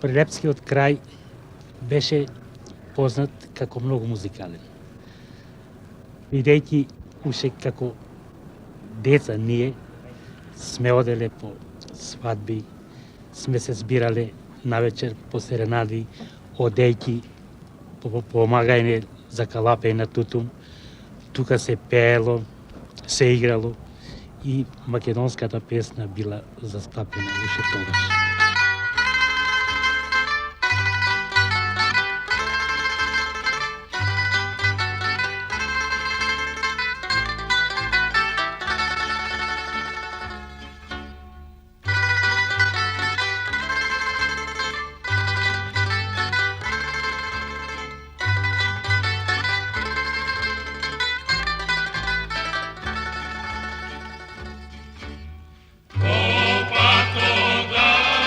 Прилепскиот крај беше познат како многу музикален. Бидејќи уште како деца ние сме оделе по свадби, сме се збирале навечер по серенади, одејќи по помагање за калапе на тутун. Тука се пеело, се играло и македонската песна била застапена уште тогаш. O patro da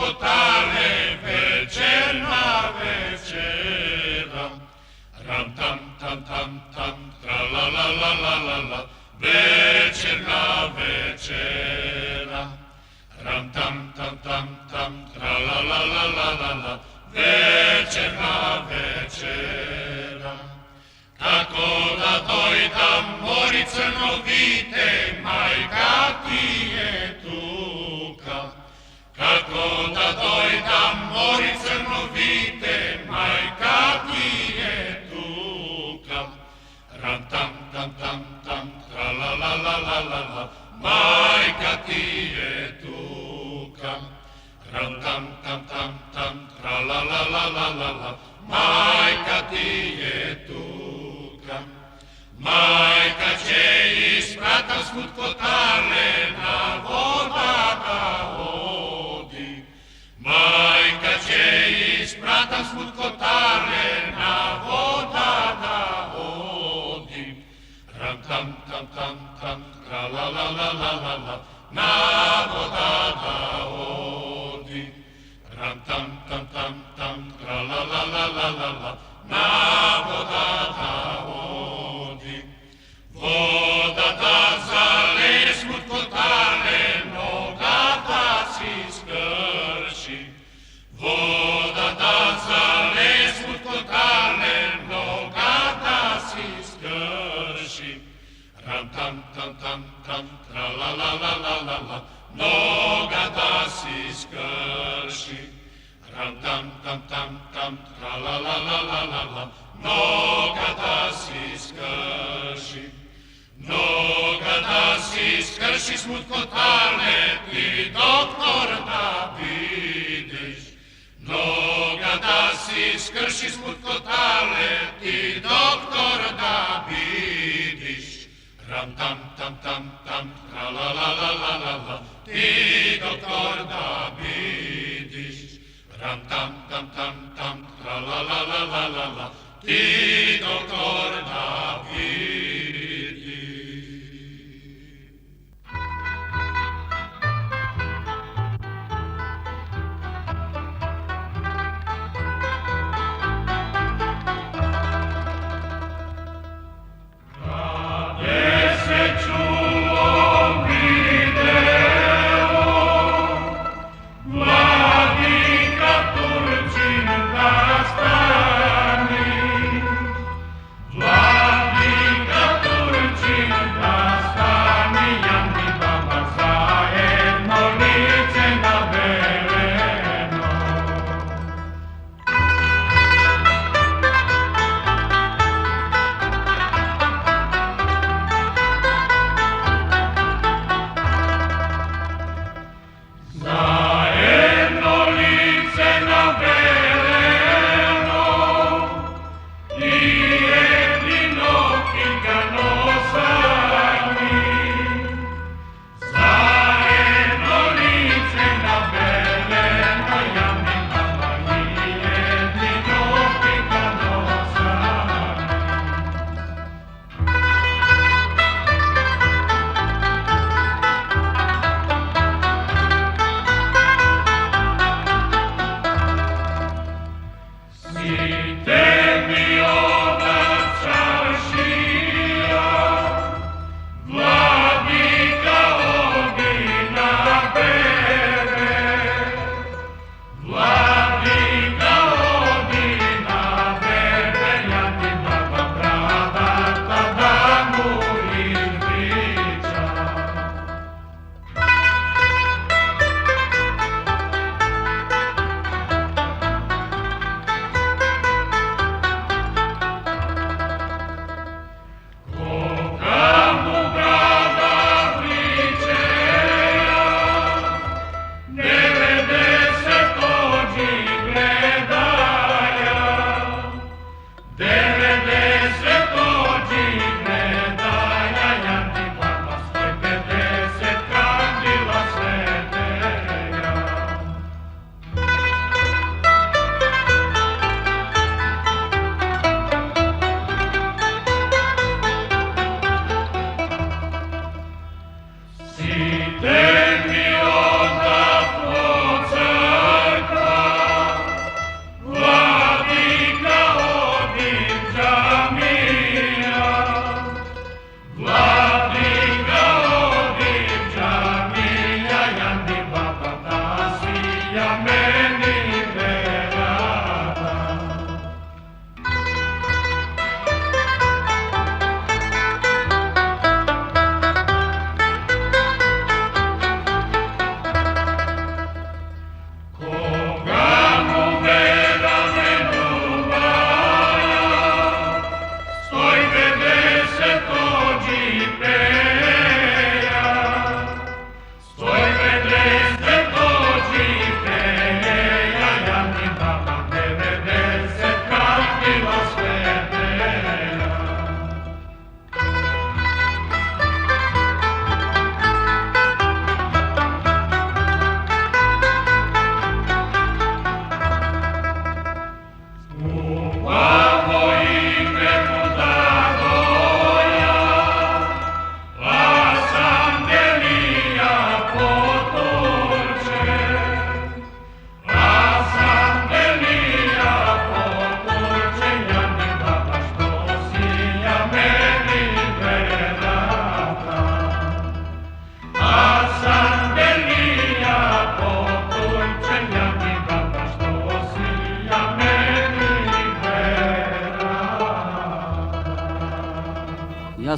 smutkotalle, večerna večera. Ram tam tam tam tam, tra la la la la la la, večerna večera. Ram tam tam tam tam, tra la la la la la la, večerna večera. Kako da dojdam mori crnovite, majka ti je tuka. Kako da dojdam mori crnovite, majka ti je tuka. Ram tam tam tam tam, tra la la la la la la, majka ti je tuka. Ram tam tam tam tam, tra la la la la la la, majka ti je tuka. Majka će ispratam smutkotale, na voda da odi. Majka će ispratam smutkotale, na voda da odi. Ram tam tam tam tam, tra la la la la la la, na voda da odi. Ram tam tam tam tam, tra la la la la la la, na voda da odi. Voda da zaleje smutkotale, noga da si skrši. Voda da zaleje smutkotale, noga da si skrši. Ram tam tam tam tam, tra la la la la la la, noga da si skrši. Ram tam tam tam tam, tra la la la la la la, noga da si skrši. Noga da si skrši smutkotale, ti doktor da vidiš. Noga da si skrši smutkotale, ti doktor da vidiš. Ram tam tam tam tam, tra la la la la la la, ti doktor da vidiš. Ram tam tam tam tam, tra la la la la la la, ti doktor da vidiš. Vladika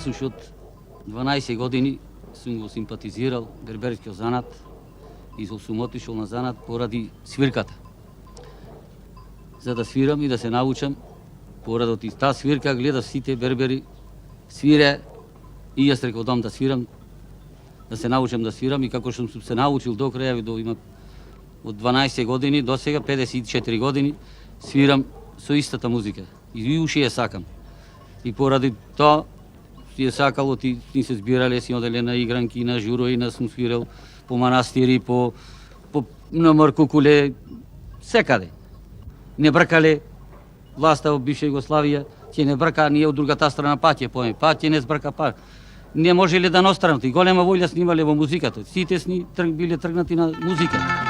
уште од 12 години сум го симпатизирал берберскиот занат и сум отишол на занат поради свирката. За да свирам и да се научам, поради таа свирка гледав сите бербери свире и јас реков да свирам, да се научам да свирам и како што сум се научил до крај, има од 12 години до сега 54 години свирам со истата музика и уши ја сакам. И поради тоа си е сакало, ни се збирале, си оделе на игранки, на журои, на сум свирал по манастири, на Маркукуле, секаде. Не бркале власта во бивша Југославија, ќе не брка ние од другата страна пат ќе не збрка пат. Не можеле да ностранат и голема волја снимале во музиката. Сите биле тргнати на музика.